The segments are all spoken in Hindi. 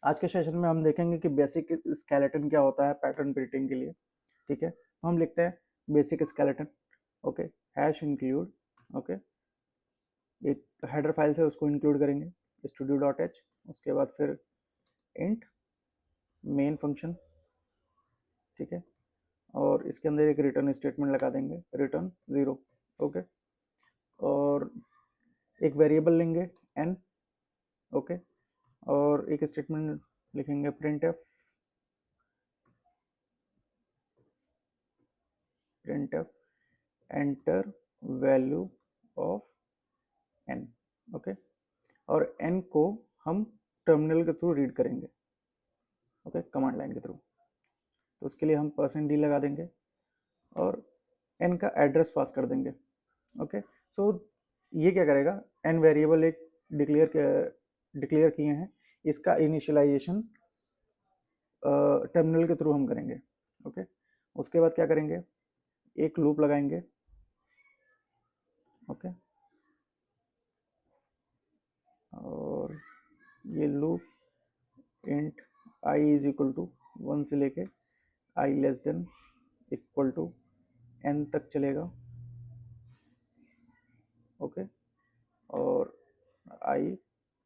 आज के सेशन में हम देखेंगे कि बेसिक स्केलेटन क्या होता है पैटर्न प्रिंटिंग के लिए। ठीक है, तो हम लिखते हैं basic skeleton. Okay, hash include. Okay, एक हेडर फाइल से उसको इंक्लूड करेंगे studio.h। उसके बाद फिर इंट मेन फंक्शन। ठीक है, और इसके अंदर एक रिटर्न स्टेटमेंट लगा देंगे, रिटर्न 0। ओके, और एक वेरिएबल लेंगे n। ओके, और एक स्टेटमेंट लिखेंगे printf enter value of n। Okay, और n को हम टर्मिनल के थ्रू रीड करेंगे। ओके, कमांड लाइन के थ्रू। तो उसके लिए हम %d लगा देंगे और n का एड्रेस पास कर देंगे। ओके, सो ये क्या करेगा, n वेरिएबल एक डिक्लेयर किए हैं, इसका इनिशियलाइजेशन टर्मिनल के थ्रू हम करेंगे। ओके, उसके बाद क्या करेंगे, एक लूप लगाएंगे। ओके, और ये loop int i is equal to 1 से लेके i less than equal to n तक चलेगा। ओके, और i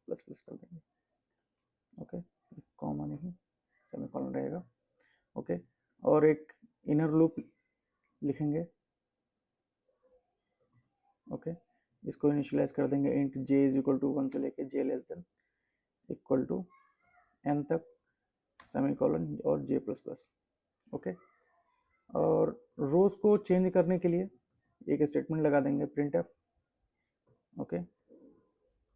प्लस प्लस कर देंगे। ओके, कॉमा नहीं, सेमीकोलन रहेगा। ओके, और एक इनर लूप लिखेंगे। ओके, इसको इनिशियलाइज कर देंगे int j is equal to 1 से लेके j less than equal to n तक, सेमीकोलन और j प्लस प्लस। ओके, और रोज को चेंज करने के लिए एक स्टेटमेंट लगा देंगे printf। ओके,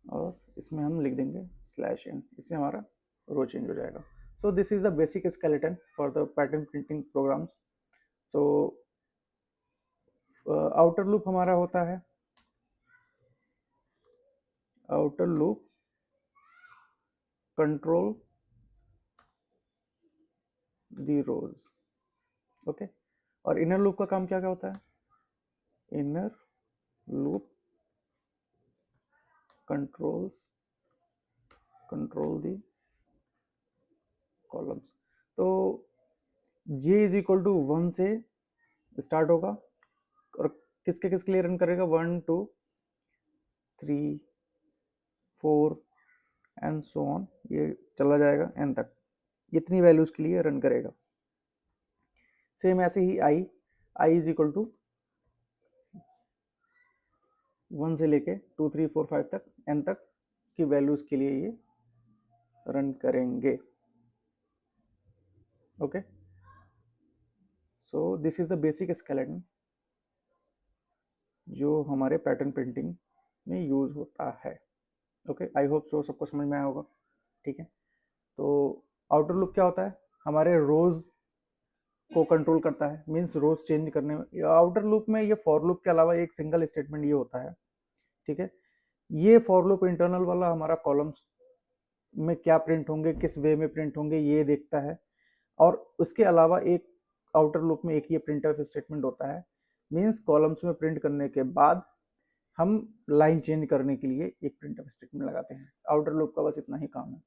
और इसमें हम लिख देंगे /n, इससे हमारा रो चेंज हो जाएगा। So this is the basic skeleton for the pattern printing programs. So outer loop हमारा होता है, outer loop control the rows. Okay, और इनर लूप का काम क्या क्या होता है, inner loop control the columns. तो j इज इक्वल टू 1 से स्टार्ट होगा और किसके किसके लिए रन करेगा, 1 2 3 4 एंड सो ऑन, ये चला जाएगा n तक, इतनी वैल्यूज के लिए रन करेगा। सेम ऐसे ही i इज इक्वल टू 1 से लेके 2 3 4 5 तक, n तक की वैल्यूज के लिए ये रन करेंगे। Okay, so this is the basic skeleton जो हमारे पैटर्न प्रिंटिंग में यूज होता है। ओके, आई होप सो सबको समझ में आया होगा। ठीक है, तो आउटर लूप क्या होता है, हमारे रोज को कंट्रोल करता है, मींस रोज चेंज करने में। आउटर लूप में ये फॉर लूप के अलावा एक सिंगल स्टेटमेंट ये होता है। ठीक है, ये फॉर लूप इंटरनल वाला हमारा कॉलम्स में क्या प्रिंट होंगे, किस वे में प्रिंट होंगे ये देखता है, और उसके अलावा एक आउटर लूप में एक ये प्रिंटफ स्टेटमेंट होता है, मींस कॉलम्स में प्रिंट करने के बाद हम लाइन चेंज करने के लिए एक प्रिंटफ स्टेटमेंट लगाते हैं। आउटर लूप का बस इतना ही काम है।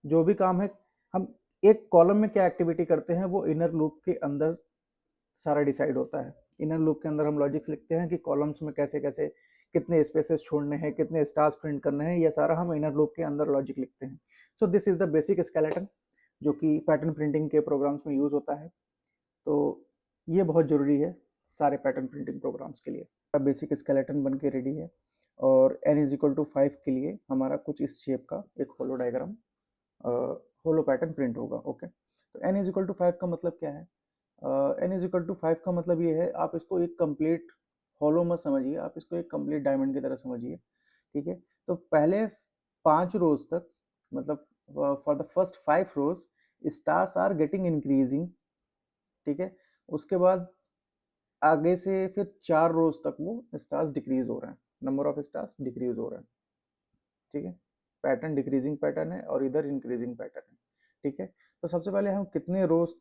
जो भी काम है, हम एक कॉलम में क्या एक्टिविटी करते हैं वो इनर लूप के अंदर सारा डिसाइड होता है। इनर लूप के अंदर हम लॉजिक्स लिखते हैं कि कॉलम्स में कैसे कैसे कितने स्पेसेस छोड़ने हैं, कितने स्टार्स प्रिंट करने हैं, ये सारा हम इनर लूप के अंदर लॉजिक लिखते हैं। सो this is the basic skeleton जो कि पैटर्न प्रिंटिंग के प्रोग्राम्स में यूज होता है। तो ये बहुत ज़रूरी है सारे पैटर्न प्रिंटिंग प्रोग्राम्स के लिए। बेसिक स्केलेटन बन के रेडी है, और n इज इक्वल टू 5 के लिए हमारा कुछ इस शेप का एक होलो डायग्राम, होलो पैटर्न प्रिंट होगा। ओके, तो n इज इक्वल टू 5 का मतलब क्या है, n इज इक्वल टू 5 का मतलब ये है, आप इसको एक कंप्लीट होलो मत समझिए, आप इसको एक कंप्लीट डायमंड की तरह समझिए। ठीक है, तो पहले 5 रोज तक, मतलब for the first 5 rows stars are getting increasing. ठीक है, उसके बाद आगे से फिर 4 रोज तक वो स्टार्स डिक्रीज हो रहे हैं, नंबर ऑफ स्टार्स डिक्रीज हो रहे हैं। ठीक है, पैटर्न डिक्रीजिंग पैटर्न है और इधर इंक्रीजिंग पैटर्न है। ठीक है, तो सबसे पहले हम कितने रोज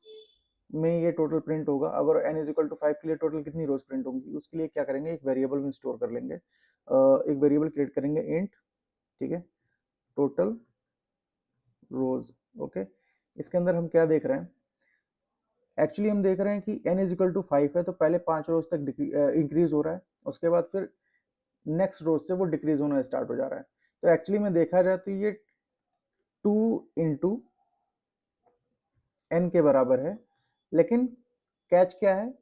में ये टोटल प्रिंट होगा, अगर n इज इक्वल टू 5 के लिए टोटल कितनी रोज प्रिंट होंगी, उसके लिए क्या करेंगे, एक वेरिएबल में स्टोर कर लेंगे, एक वेरिएबल क्रिएट करेंगे इंट। ठीक है, टोटल रोज। ओके, इसके अंदर हम क्या देख रहे हैं, एक्चुअली हम देख रहे हैं कि n इज इक्वल टू 5 है, तो पहले 5 रोज तक इंक्रीज हो रहा है, उसके बाद फिर नेक्स्ट रोज से वो डिक्रीज होना स्टार्ट हो जा रहा है। तो एक्चुअली में देखा जाए तो ये 2 इंटू n के बराबर है, लेकिन कैच क्या है,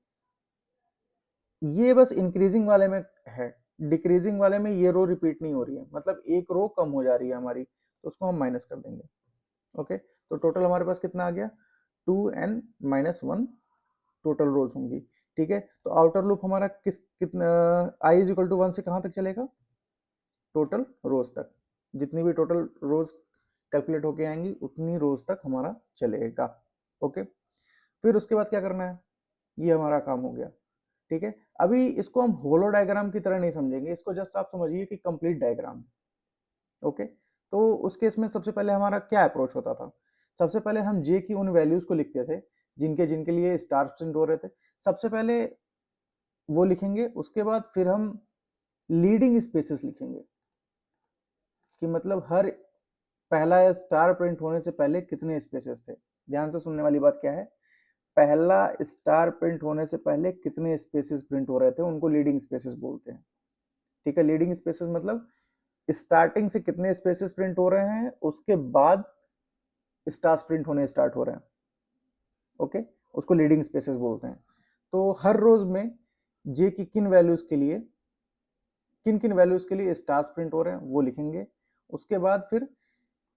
ये बस इंक्रीजिंग वाले में है, डिक्रीजिंग वाले में ये रो रिपीट नहीं हो रही है, मतलब एक रो कम हो जा रही है हमारी, तो उसको हम माइनस कर देंगे। ओके, तो टोटल हमारे पास कितना आ गया, 2n-1 टोटल रोज होंगी। ठीक है, तो आउटर लूप हमारा कितना i इज इक्वल टू 1 से कहां तक चलेगा, टोटल रोज तक, जितनी भी टोटल रोज कैलकुलेट होके आएंगी उतनी रोज तक हमारा चलेगा। ओके, फिर उसके बाद क्या करना है, ये हमारा काम हो गया। ठीक है, अभी इसको हम होलो डायग्राम की तरह नहीं समझेंगे, इसको जस्ट आप समझिए कि कंप्लीट डायग्राम। ओके, तो उस केस में सबसे पहले हमारा क्या अप्रोच होता था, सबसे पहले हम जे की उन वैल्यूज को लिखते थे जिनके जिनके लिए स्टार प्रिंट हो रहे थे, सबसे पहले वो लिखेंगे, उसके बाद फिर हम लीडिंग स्पेसेस लिखेंगे, कि मतलब हर पहला स्टार प्रिंट होने से पहले कितने स्पेसेस थे। ध्यान से सुनने वाली बात क्या है, पहला स्टार प्रिंट होने से पहले कितने स्पेसेस प्रिंट हो रहे थे, उनको लीडिंग स्पेसेस बोलते हैं। ठीक है, लीडिंग स्पेसेस मतलब स्टार्टिंग से कितने स्पेसेस प्रिंट हो रहे हैं, उसके बाद स्टार्स प्रिंट होने स्टार्ट हो रहे हैं। ओके, उसको लीडिंग स्पेसेस बोलते हैं। तो हर रोज में जे की किन किन वैल्यूज के लिए स्टार्स प्रिंट हो रहे हैं वो लिखेंगे, उसके बाद फिर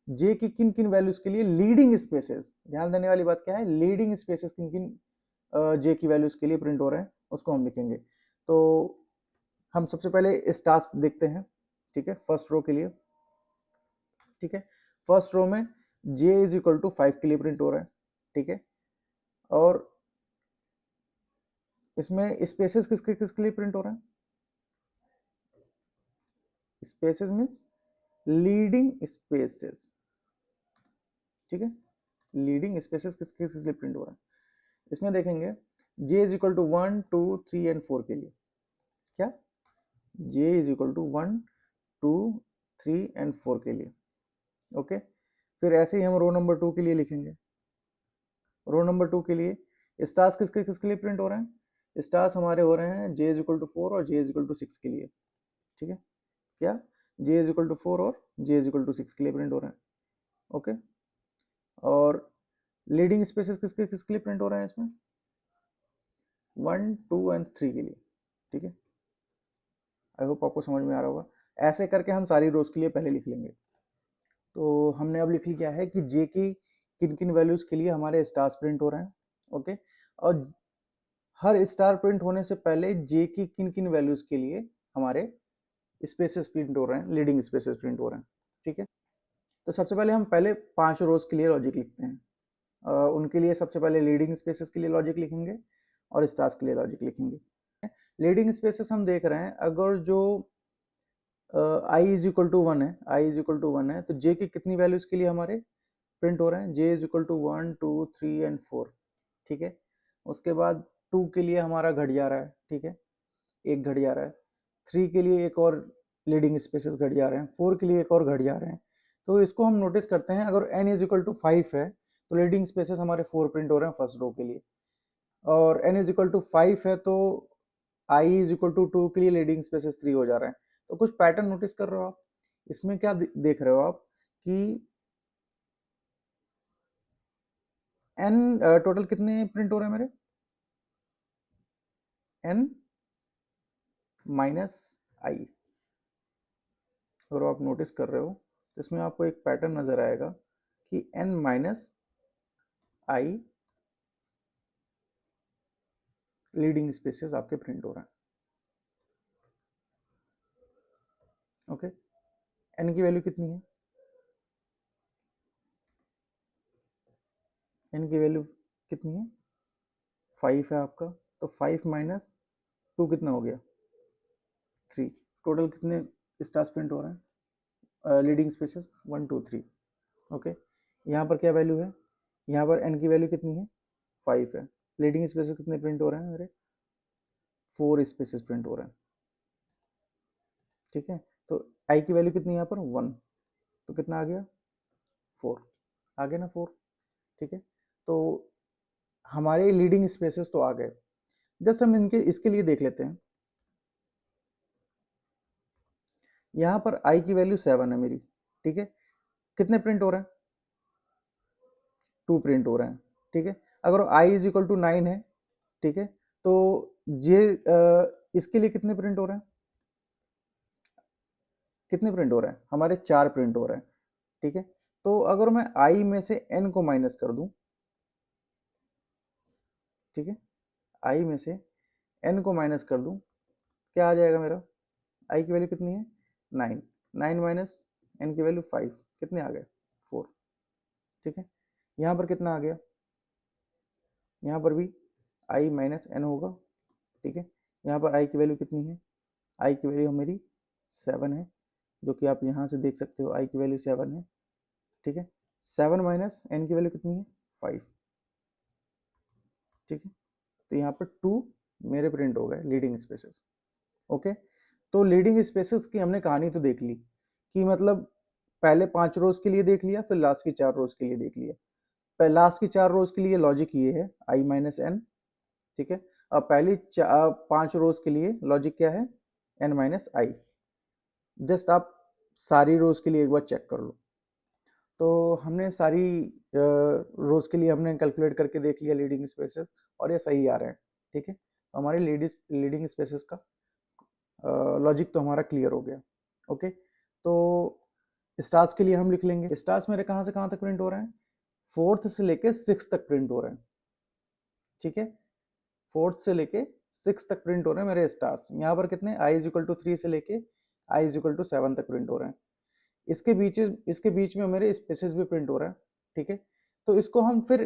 जे की किन किन वैल्यूज के लिए लीडिंग स्पेसेस, ध्यान देने वाली बात क्या है, लीडिंग स्पेसेस किन किन जे की वैल्यूज के लिए प्रिंट हो रहे हैं उसको हम लिखेंगे। तो हम सबसे पहले स्टार्स देखते हैं। ठीक है, फर्स्ट रो के लिए। ठीक है, फर्स्ट रो में जे इज इक्वल टू 5 के लिए प्रिंट हो रहा है। ठीक है, और इसमें स्पेसेस किसके किसके लिए प्रिंट हो रहा है, स्पेसेस मीन्स लीडिंग स्पेसेस। ठीक है, लीडिंग स्पेसेस किसके किसके लिए प्रिंट हो रहा है, इसमें देखेंगे j is equal to 1 2 3 and 4 के लिए, क्या j is equal to 1 2 3 and 4 के लिए। ओके, फिर ऐसे ही हम रो नंबर 2 के लिए लिखेंगे, रो नंबर 2 के लिए स्टार्स किसके किसके लिए प्रिंट हो रहे हैं, स्टार्स हमारे हो रहे हैं j इज इक्वल टू 4 और j इज इक्वल टू 6 के लिए। ठीक है, क्या j इज इक्वल टू 4 और j इज इक्वल टू 6 के लिए प्रिंट हो रहे हैं। ओके, और लीडिंग स्पेसेस किसके किसके लिए प्रिंट हो रहे हैं इसमें, 1 2 एंड 3 के लिए। ठीक है, आई होप आपको समझ में आ रहा होगा। ऐसे करके हम सारी रोज के लिए पहले लिख लेंगे। तो हमने अब लिख लिया है कि जे की किन किन वैल्यूज के लिए हमारे स्टार्स प्रिंट हो रहे हैं। ओके, और हर स्टार प्रिंट होने से पहले जे की किन किन वैल्यूज के लिए हमारे स्पेसेस प्रिंट हो रहे हैं, लीडिंग स्पेसेस प्रिंट हो रहे हैं। ठीक है, तो सबसे पहले हम पहले 5 रोज के लिए लॉजिक लिखते हैं। उनके लिए सबसे पहले लीडिंग स्पेसेस के लिए लॉजिक लिखेंगे और स्टार्स के लिए लॉजिक लिखेंगे। लीडिंग स्पेसेस हम देख रहे हैं, अगर जो आई इज इक्वल टू 1 है, आई इज इक्वल टू 1 है, तो जे की कितनी वैल्यूज के लिए हमारे प्रिंट हो रहे हैं, जे इज इक्वल टू 1 2 3 एंड 4। ठीक है, उसके बाद 2 के लिए हमारा घट जा रहा है। ठीक है, एक घट जा रहा है, 3 के लिए एक और लीडिंग स्पेसेस घट जा रहे हैं, 4 के लिए एक और घट जा रहे हैं। तो इसको हम नोटिस करते हैं, अगर n इज इक्वल टू 5 है तो लीडिंग स्पेसेस हमारे 4 प्रिंट हो रहे हैं फर्स्ट रो के लिए, और n इज इक्वल टू 5 है तो i इज इक्वल टू 2 के लिए लीडिंग स्पेसेस 3 हो जा रहे हैं। तो कुछ पैटर्न नोटिस कर रहे हो आप, इसमें क्या देख रहे हो आप कि n टोटल कितने प्रिंट हो रहे हैं मेरे, n माइनस आई। अगर आप नोटिस कर रहे हो तो इसमें आपको एक पैटर्न नजर आएगा कि n minus I leading spaces आपके प्रिंट हो रहे हैं। ओके, n की वैल्यू कितनी है, n की वैल्यू कितनी है, 5 है आपका, तो 5 माइनस 2 कितना हो गया, 3। टोटल कितने स्टार्स प्रिंट हो रहे हैं, लीडिंग स्पेसेस 1 2 3। ओके, यहाँ पर क्या वैल्यू है, यहाँ पर n की वैल्यू कितनी है, 5 है, लीडिंग स्पेसेस कितने प्रिंट हो रहे हैं मेरे, 4 स्पेसेस प्रिंट हो रहे हैं। ठीक है, तो i की वैल्यू कितनी है यहाँ पर 1, तो कितना आ गया 4। आ गए ना 4, ठीक है। तो हमारे लीडिंग स्पेसेस तो आ गए। जस्ट हम इनके इसके लिए देख लेते हैं। यहाँ पर आई की वैल्यू 7 है मेरी, ठीक है। कितने प्रिंट हो रहे हैं? 2 प्रिंट हो रहे हैं, ठीक है। अगर आई इज इक्वल टू 9 है, ठीक है, तो ये इसके लिए कितने प्रिंट हो रहे हैं? कितने प्रिंट हो रहे हैं? हमारे 4 प्रिंट हो रहे हैं, ठीक है। तो अगर मैं आई में से एन को माइनस कर दूं, ठीक है, आई में से एन को माइनस कर दूं, क्या आ जाएगा मेरा? आई की वैल्यू कितनी है? 9, 9 माइनस एन की वैल्यू 5, कितने आ गए? 4, ठीक है। यहाँ पर कितना आ गया? यहाँ पर भी आई माइनस एन होगा, ठीक है। यहाँ पर आई की वैल्यू कितनी है? आई की वैल्यू मेरी 7 है, जो कि आप यहाँ से देख सकते हो, आई की वैल्यू 7 है, ठीक है। 7 माइनस एन की वैल्यू कितनी है? 5, ठीक है। तो यहाँ पर 2 मेरे प्रिंट हो गए लीडिंग स्पेसेस। ओके, तो लीडिंग स्पेसेस की हमने कहानी तो देख ली कि मतलब पहले 5 रोज के लिए देख लिया, फिर लास्ट की 4 रोज के लिए देख लिया। लास्ट की 4 रोज के लिए लॉजिक ये है आई माइनस एन, ठीक है। अब पहली 5 रोज के लिए लॉजिक क्या है? एन माइनस आई। जस्ट आप सारी रोज के लिए एक बार चेक कर लो। तो हमने सारी रोज के लिए हमने कैलकुलेट करके देख लिया लीडिंग स्पेसेस, और ये सही आ रहे हैं, ठीक है। तो हमारे लीडिंग स्पेसेस का लॉजिक तो हमारा क्लियर हो गया। ओके, तो स्टार्स के लिए हम लिख लेंगे। स्टार्स मेरे कहाँ से कहाँ तक प्रिंट हो रहे हैं? 4th से लेके 6th तक प्रिंट हो रहे हैं, ठीक है। 4th से लेके 6th तक प्रिंट हो रहे हैं मेरे स्टार्स। यहाँ पर कितने? आई इज इक्वल टू 3 से लेके आई इज इक्वल टू 7 तक प्रिंट हो रहे हैं। इसके बीच में मेरे स्पेसेस भी प्रिंट हो रहे हैं, ठीक है। तो इसको हम फिर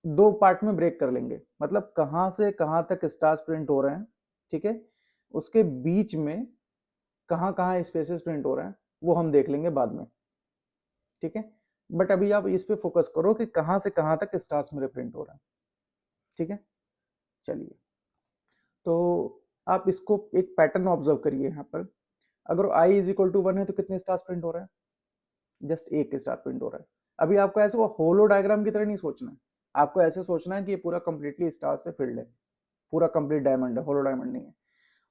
2 पार्ट में ब्रेक कर लेंगे, मतलब कहाँ से कहाँ तक स्टार्स प्रिंट हो रहे हैं, ठीक है। उसके बीच में कहाँ कहाँ स्पेसेस प्रिंट हो रहे हैं वो हम देख लेंगे बाद में, ठीक है। बट अभी आप इस पे फोकस करो कि कहाँ से कहाँ तक स्टार्स मेरे प्रिंट हो रहे हैं, ठीक है। चलिए, तो आप इसको एक पैटर्न ऑब्जर्व करिए। यहाँ पर अगर i इज इक्वल टू 1 है तो कितने स्टार्स प्रिंट हो रहे हैं? जस्ट एक स्टार प्रिंट हो रहा है। अभी आपको ऐसे वो होलो डायग्राम की तरह नहीं सोचना है, आपको ऐसे सोचना है कि ये पूरा कंप्लीटली स्टार से फिल्ड है, पूरा कंप्लीट डायमंड है, होलो डायमंड नहीं है।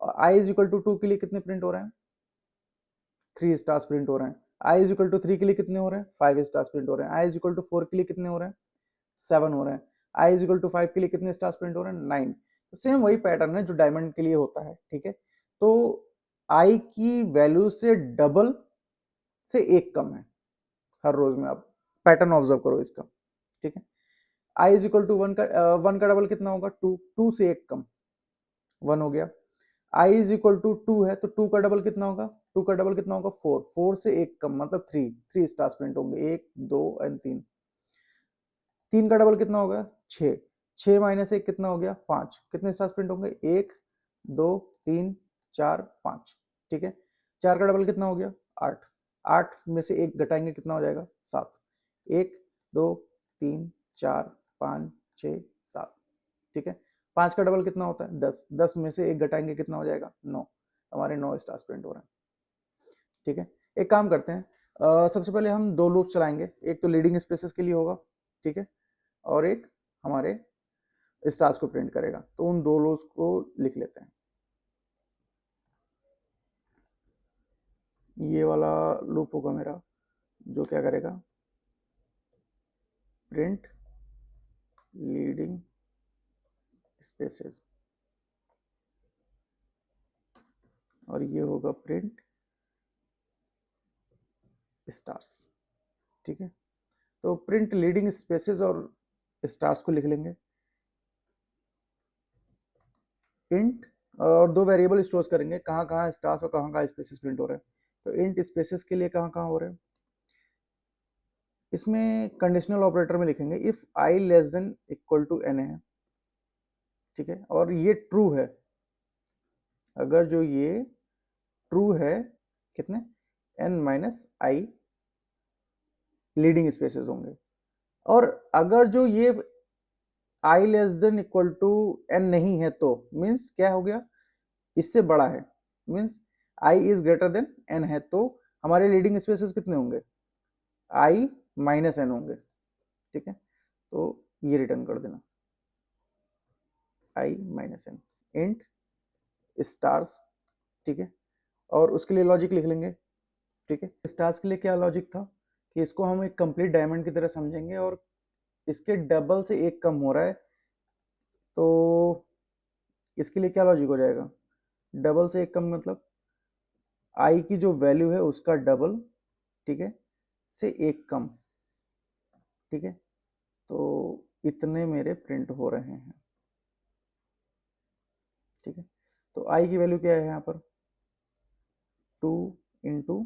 और i इज इक्वल टू 2 के लिए कितने प्रिंट हो रहे हैं? 3 स्टार्स प्रिंट हो रहे हैं। i इज इक्वल टू 3 के लिए कितने हो रहे हैं? 5 स्टार्स प्रिंट हो रहे हैं। i इज इक्वल टू 4 के लिए कितने हो रहे हैं? 7 हो रहे हैं। i इज इक्वल टू 5 के लिए कितने स्टार्स प्रिंट हो रहे हैं? 9। तो सेम वही पैटर्न है जो डायमंड के लिए होता है, ठीक है। तो i की वैल्यू से डबल से एक कम है हर रोज में। आप पैटर्न ऑब्जर्व करो इसका, ठीक है। i इज इक्वल टू 1 का डबल कितना होगा? 2, 2 से एक कम 1 हो गया। i इज इक्वल टू 2 है तो 2 का डबल कितना होगा? 2 का डबल कितना होगा? 4, 4 से एक कम मतलब 3, 3 स्टार्स प्रिंट होंगे, 1 2 एंड 3। 3 का डबल कितना होगा? 6, 6 माइनस 1 कितना हो गया? 5। कितने स्टार्स प्रिंट होंगे? 1 2 3 4 5, ठीक है। 4 का डबल कितना हो गया? 8, 8 में से 1 घटाएंगे कितना हो जाएगा? 7। 1 2 3 4 5 6 7, ठीक है। 5 का डबल कितना होता है? 10, 10 में से 1 घटाएंगे कितना हो जाएगा? 9। हमारे 9 स्टार्स प्रिंट हो रहे हैं, ठीक है। एक काम करते हैं, सबसे पहले हम 2 लूप चलाएंगे, एक तो लीडिंग स्पेसेस के लिए होगा, ठीक है, और एक हमारे स्टार्स को प्रिंट करेगा। तो उन 2 लूप्स को लिख लेते हैं। ये वाला लूप होगा मेरा जो क्या करेगा? प्रिंट लीडिंग स्पेसेस, और ये होगा प्रिंट स्टार्स, ठीक है। तो प्रिंट लीडिंग स्पेसेस और स्टार्स को लिख लेंगे। इंट और 2 वेरिएबल स्टोर करेंगे, कहाँ कहाँ स्टार्स और कहाँ कहाँ स्पेसेस प्रिंट हो रहे हैं। तो इंट स्पेसेस के लिए कहाँ कहाँ हो रहे हैं? इसमें कंडीशनल ऑपरेटर में लिखेंगे if i less than equal to n है, ठीक है, और ये ट्रू है। अगर जो ये ट्रू है, कितने? N minus I leading spaces होंगे। और अगर जो ये I less than equal to N नहीं है तो मीन्स क्या हो गया? इससे बड़ा है, means i is greater than n है, तो हमारे लीडिंग स्पेसेस कितने होंगे? आई -n होंगे, ठीक है। तो ये रिटर्न कर देना i -n इंट स्टार्स, ठीक है। और उसके लिए लॉजिक लिख लेंगे, ठीक है। स्टार्स के लिए क्या लॉजिक था कि इसको हम एक कंप्लीट डायमंड की तरह समझेंगे और इसके डबल से एक कम हो रहा है, तो इसके लिए क्या लॉजिक हो जाएगा, डबल से एक कम मतलब आई की जो वैल्यू है उसका डबल, ठीक है, से एक कम, ठीक है। तो इतने मेरे प्रिंट हो रहे हैं, ठीक है। तो आई की वैल्यू क्या है यहाँ पर, 2 इंटू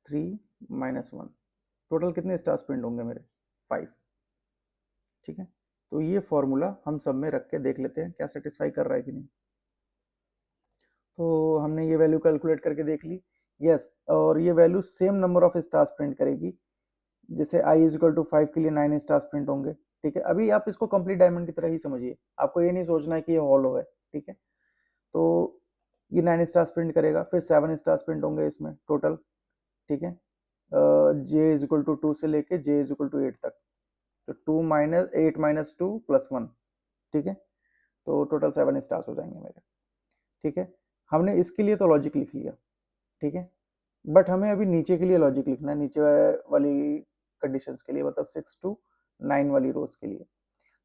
3 -1, टोटल कितने स्टार्स प्रिंट होंगे मेरे, 5, ठीक है। तो ये फॉर्मूला हम सब में रख के देख लेते हैं क्या सेटिस्फाई कर रहा है कि नहीं। तो हमने ये वैल्यू कैलकुलेट करके देख ली, यस। और ये value same number of stars print करेगी, जैसे i इज इक्वल टू 5 के लिए 9 स्टार्स प्रिंट होंगे, ठीक है। अभी आप इसको कंप्लीट डायमंड की तरह ही समझिए, आपको ये नहीं सोचना है कि ये हॉलो है, ठीक है। तो ये 9 स्टार्स प्रिंट करेगा, फिर 7 स्टार्स प्रिंट होंगे इसमें टोटल, ठीक है। j इज इक्वल टू 2 से लेके j इज इक्वल टू 8 तक, तो 2 माइनस 8 माइनस 2 प्लस 1, ठीक है। तो टोटल 7 स्टार्स हो जाएंगे मेरे, ठीक है। हमने इसके लिए तो लॉजिक लिख लिया, ठीक है। बट हमें अभी नीचे के लिए लॉजिक लिखना है, नीचे वाली कंडीशंस के लिए, मतलब 6 to 9 वाली रोज के लिए।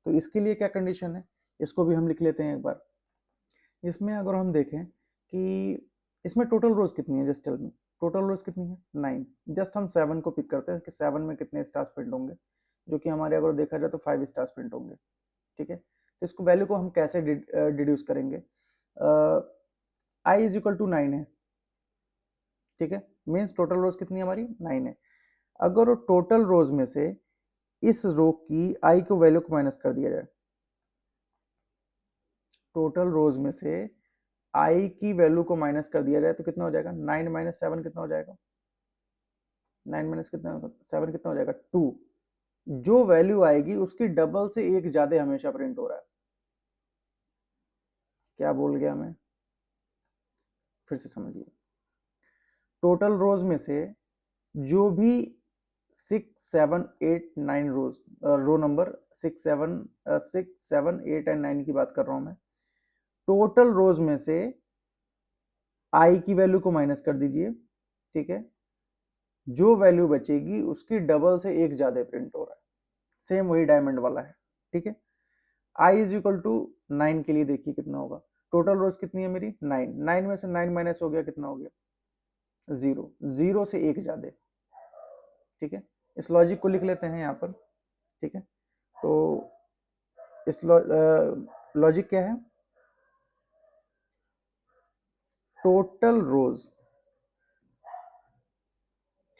तो इसके लिए क्या कंडीशन है, इसको भी हम लिख लेते हैं एक बार। इसमें अगर हम देखें कि इसमें टोटल रोज कितनी है, जस्ट टेल मी टोटल रोज कितनी है, 9। जस्ट हम 7 को पिक करते हैं कि 7 में कितने स्टार्स प्रिंट होंगे, जो कि हमारे अगर देखा जाए तो 5 स्टार्स प्रिंट होंगे, ठीक है। तो इसको वैल्यू को हम कैसे डिड्यूस करेंगे, आई इज इक्वल टू 9 है, ठीक है। मीन्स टोटल रोज कितनी है हमारी, 9 है। अगर टोटल रोज में से इस रो की आई को वैल्यू को माइनस कर दिया जाए, टोटल रोज में से आई की वैल्यू को माइनस कर दिया जाए तो कितना हो जाएगा, 9 माइनस 7 कितना हो जाएगा, 9 माइनस कितना, 7 कितना हो जाएगा, 2। जो वैल्यू आएगी उसकी डबल से एक ज्यादा हमेशा प्रिंट हो रहा है। क्या बोल गया मैं, फिर से समझिए। टोटल रोज में से जो भी 6 7 8 9 रोज, रो नंबर 6 7 8 एंड 9 की बात कर रहा हूं मैं, टोटल रोज में से आई की वैल्यू को माइनस कर दीजिए, ठीक है। जो वैल्यू बचेगी उसकी डबल से एक ज्यादा प्रिंट हो रहा है, सेम वही डायमंड वाला है, ठीक है। आई इज इक्वल टू 9 के लिए देखिए कितना होगा, टोटल रोज कितनी है मेरी, 9, 9 में से 9 माइनस हो गया, कितना हो गया, 0, 0 से एक ज्यादा, ठीक है। इस लॉजिक को लिख लेते हैं यहाँ पर, ठीक है। तो इस लॉजिक क्या है, टोटल रोज,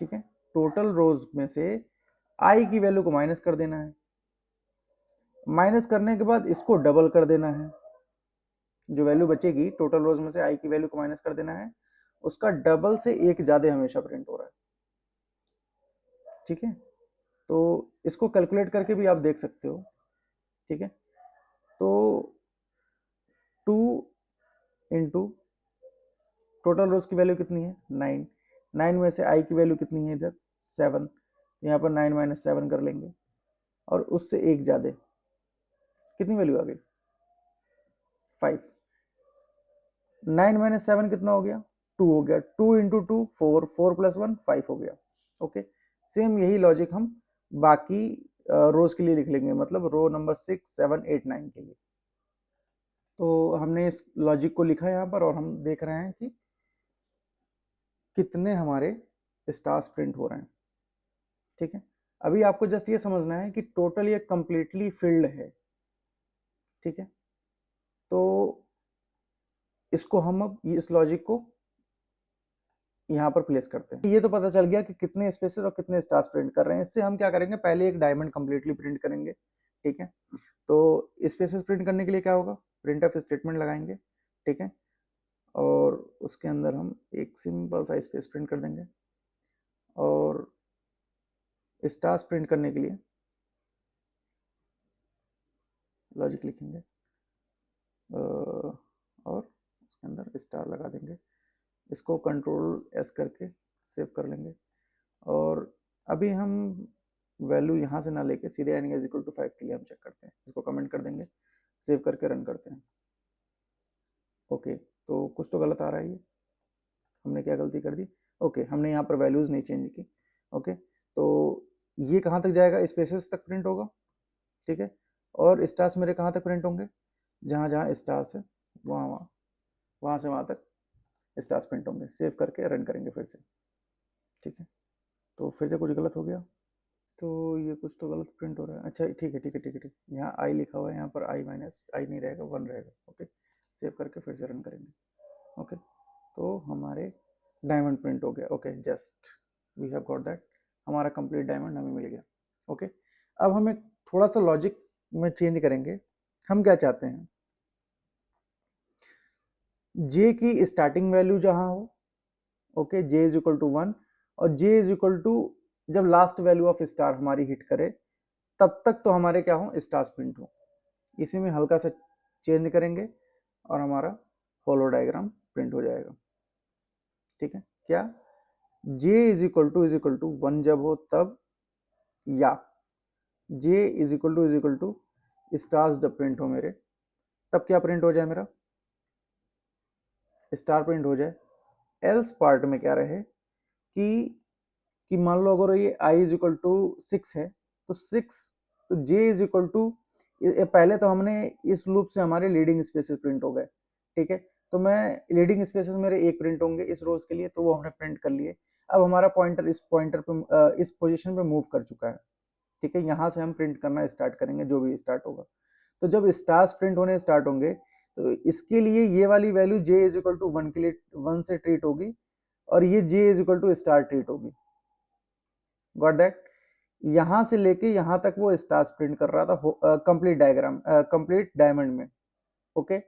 ठीक है, टोटल रोज में से आई की वैल्यू को माइनस कर देना है, माइनस करने के बाद इसको डबल कर देना है, जो वैल्यू बचेगी टोटल रोज में से आई की वैल्यू को माइनस कर देना है, उसका डबल से एक ज्यादा हमेशा प्रिंट हो रहा है, ठीक है। तो इसको कैलकुलेट करके भी आप देख सकते हो, ठीक है। तो 2 इंटू टोटल रोज की वैल्यू कितनी है, 9, 9 में से आई की वैल्यू कितनी है इधर, 7, यहाँ पर 9 माइनस 7 कर लेंगे, और उससे एक ज्यादा कितनी वैल्यू आ गई, 5, 9 माइनस 7 कितना हो गया, 2 हो गया, 2 इंटू 2 4, 4 प्लस 1 5 हो गया, ओके। सेम यही लॉजिक हम बाकी रोज के लिए लिख लेंगे, मतलब रो नंबर 6 7 8 9 के लिए। तो हमने इस लॉजिक को लिखा है यहाँ पर, और हम देख रहे हैं कि कितने हमारे स्टार्स प्रिंट हो रहे हैं, ठीक है। अभी आपको जस्ट ये समझना है कि टोटल ये कंप्लीटली फिल्ड है, ठीक है। तो इसको हम अब इस लॉजिक को यहाँ पर प्लेस करते हैं। ये तो पता चल गया कि कितने स्पेसेस और कितने स्टार्स प्रिंट कर रहे हैं। इससे हम क्या करेंगे, पहले एक डायमंड कंप्लीटली प्रिंट करेंगे, ठीक है। तो स्पेसेस प्रिंट करने के लिए क्या होगा, प्रिंट ऑफ स्टेटमेंट लगाएंगे, ठीक है। और उसके अंदर हम एक सिंपल सा स्पेस प्रिंट कर देंगे, और स्टार्स प्रिंट करने के लिए लॉजिक लिखेंगे, और उसके अंदर स्टार लगा देंगे। इसको कंट्रोल एस करके सेव कर लेंगे, और अभी हम वैल्यू यहाँ से ना लेके सीधे n इज इक्वल टू 5 के लिए हम चेक करते हैं, इसको कमेंट कर देंगे, सेव करके रन करते हैं। ओके, तो कुछ तो गलत आ रहा है, ये हमने क्या गलती कर दी? ओके, हमने यहाँ पर वैल्यूज नहीं चेंज की। ओके, तो ये कहाँ तक जाएगा? स्पेसेस तक प्रिंट होगा, ठीक है। और स्टार्स मेरे कहाँ तक प्रिंट होंगे? जहाँ जहाँ स्टार्स है वहाँ वहाँ, वहाँ से वहाँ तक स्टार्स प्रिंट होंगे। सेव करके रन करेंगे फिर से, ठीक है। तो फिर से कुछ गलत हो गया, तो ये कुछ तो गलत प्रिंट हो रहा है। अच्छा ठीक है ठीक है ठीक है ठीक है, यहाँ आई लिखा हुआ है, यहाँ पर आई माइनस आई नहीं रहेगा, 1 रहेगा। ओके, सेव करके फिर से रन करेंगे। ओके, तो हमारे डायमंड प्रिंट हो गया। Okay, just we have got that, हमारा कंप्लीट डायमंड हमें मिल गया। ओके, अब हमें थोड़ा सा लॉजिक में चेंज करेंगे। हम क्या चाहते हैं? जे की स्टार्टिंग वैल्यू जहां हो, okay, j is equal to 1, और जे इज इक्वल टू जब लास्ट वैल्यू ऑफ स्टार हमारी हिट करे तब तक तो हमारे क्या हो? स्टार्स प्रिंट हो। इसी में हल्का सा चेंज करेंगे और हमारा होलो डायग्राम प्रिंट हो जाएगा, ठीक है। क्या? j इज इक्वल टू 1 जब हो तब, या j is equal to stars जब प्रिंट हो मेरे, तब क्या प्रिंट हो जाए? मेरा स्टार प्रिंट हो जाए। एल्स पार्ट में क्या रहे कि मान लो अगर ये i इज इक्वल टू 6 है, तो 6, तो j इज इक्वल टू, पहले तो हमने इस लूप से हमारे लीडिंग स्पेसेस प्रिंट हो गए, ठीक है। तो मैं लीडिंग स्पेसेस मेरे एक प्रिंट होंगे इस रोज के लिए, तो वो हमने प्रिंट कर लिए। अब हमारा पॉइंटर इस पॉइंटर पे इस पोजीशन पे मूव कर चुका है, ठीक है। यहाँ से हम प्रिंट करना स्टार्ट करेंगे, जो भी स्टार्ट होगा। तो जब स्टार्स प्रिंट होने स्टार्ट होंगे, तो इसके लिए ये वाली value j is equal to 1 के लिए 1 से ट्रीट होगी, और ये j is equal to star treat होगी। Got that? यहां से लेके यहां तक वो स्टार्स प्रिंट कर रहा था कंप्लीट डायग्राम, कंप्लीट डायमंड में। ओके,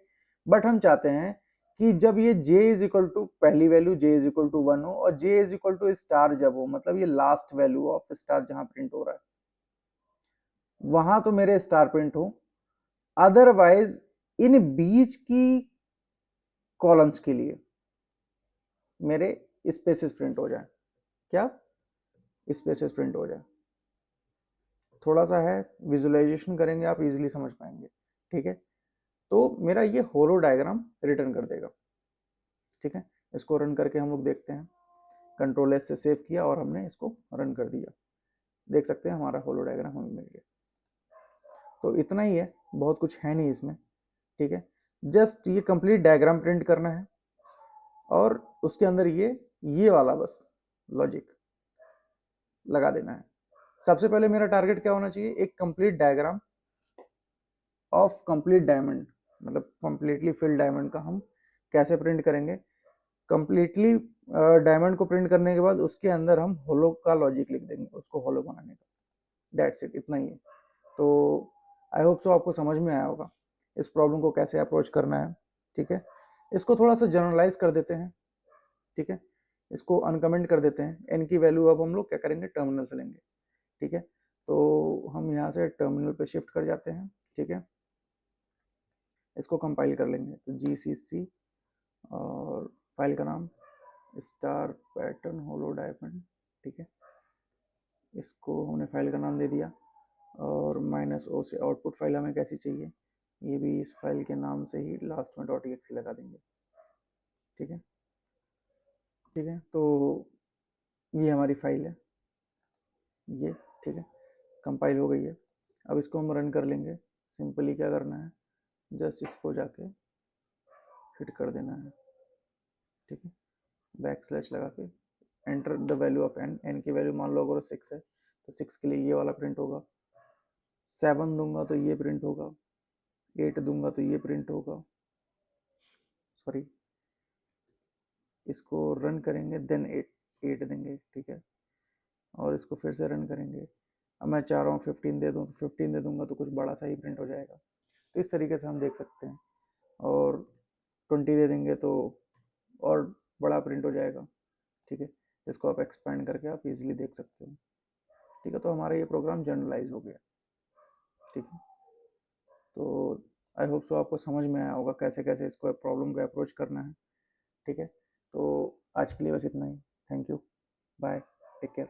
बट हम चाहते हैं कि जब ये j इज इक्वल टू, पहली वैल्यू j इज इक्वल टू 1 हो, और j is equal to star जब हो, मतलब ये लास्ट वैल्यू ऑफ स्टार जहां प्रिंट हो रहा है वहां तो मेरे स्टार प्रिंट हो। अदरवाइज इन बीच की कॉलम्स के लिए मेरे स्पेसेस प्रिंट हो जाए। क्या? स्पेसेस प्रिंट हो जाए। थोड़ा सा है, विजुअलाइजेशन करेंगे आप इजीली समझ पाएंगे, ठीक है। तो मेरा ये होलो डायग्राम रिटर्न कर देगा, ठीक है। इसको रन करके हम लोग देखते हैं। कंट्रोल एस से सेव किया और हमने इसको रन कर दिया। देख सकते हैं हमारा होलो डायग्राम हमें मिल गया। तो इतना ही है, बहुत कुछ है नहीं इसमें, ठीक है। जस्ट ये कंप्लीट डायग्राम प्रिंट करना है, और उसके अंदर ये वाला बस लॉजिक लगा देना है। सबसे पहले मेरा टारगेट क्या होना चाहिए? एक complete diagram of complete diamond, मतलब कंप्लीटली फिल डायमंड का हम कैसे प्रिंट करेंगे। कंप्लीटली डायमंड को प्रिंट करने के बाद उसके अंदर हम होलो का लॉजिक लिख देंगे, उसको होलो बनाने का। दैट्स इट, इतना ही है। तो आई होप सो आपको समझ में आया होगा इस प्रॉब्लम को कैसे अप्रोच करना है, ठीक है। इसको थोड़ा सा जनरलाइज कर देते हैं, ठीक है। इसको अनकमेंट कर देते हैं। एन की वैल्यू अब हम लोग क्या करेंगे? टर्मिनल से लेंगे, ठीक है। तो हम यहाँ से टर्मिनल पे शिफ्ट कर जाते हैं, ठीक है। इसको कंपाइल कर लेंगे, तो GCC और फाइल का नाम स्टार पैटर्न होलो डायमंड, ठीक है। इसको हमने फाइल का नाम दे दिया, और -o से आउटपुट फाइल हमें कैसी चाहिए, ये भी इस फाइल के नाम से ही लास्ट में .exe लगा देंगे, ठीक है। ठीक है, तो ये हमारी फाइल है, ये, ठीक है, कंपाइल हो गई है। अब इसको हम रन कर लेंगे। सिंपली क्या करना है? जस्ट इसको जाके हिट कर देना है, ठीक है, बैकस्लैश लगा के enter the value of n. N की वैल्यू मान लो अगर 6 है, तो 6 के लिए ये वाला प्रिंट होगा। 7 दूंगा तो ये प्रिंट होगा। 8 दूंगा तो ये प्रिंट होगा। सॉरी, इसको रन करेंगे देन 8 देंगे, ठीक है। और इसको फिर से रन करेंगे। अब मैं चाह रहा हूँ 15 दे दूँ, तो 15 दे दूंगा तो कुछ बड़ा सा ही प्रिंट हो जाएगा। तो इस तरीके से हम देख सकते हैं। और 20 दे देंगे तो और बड़ा प्रिंट हो जाएगा, ठीक है। इसको आप एक्सपेंड करके आप इजीली देख सकते हो, ठीक है। तो हमारा ये प्रोग्राम जनरलाइज हो गया, ठीक है। तो आई होप सो आपको समझ में आया होगा कैसे कैसे इसको प्रॉब्लम को अप्रोच करना है, ठीक है। तो आज के लिए बस इतना ही। Thank you, bye, take care.